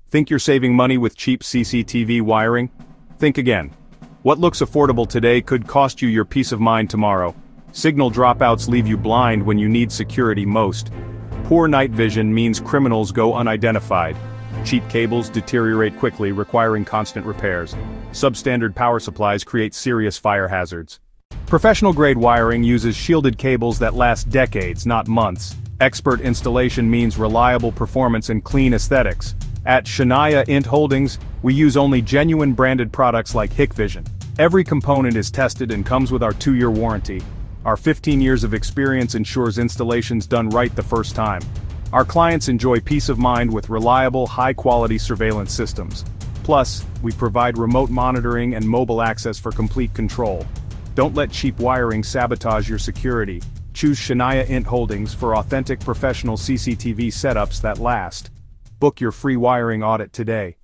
Think you're saving money with cheap CCTV wiring? Think again. What looks affordable today could cost you your peace of mind tomorrow. Signal dropouts leave you blind when you need security most. Poor night vision means criminals go unidentified. Cheap cables deteriorate quickly, requiring constant repairs. Substandard power supplies create serious fire hazards. Professional-grade wiring uses shielded cables that last decades, not months. Expert installation means reliable performance and clean aesthetics. At Shania Int Holdings, we use only genuine branded products like Hikvision. Every component is tested and comes with our 2-year warranty. Our 15 years of experience ensures installations done right the first time. Our clients enjoy peace of mind with reliable, high-quality surveillance systems. Plus, we provide remote monitoring and mobile access for complete control. Don't let cheap wiring sabotage your security. Choose Shania Int Holdings for authentic professional CCTV setups that last. Book your free wiring audit today.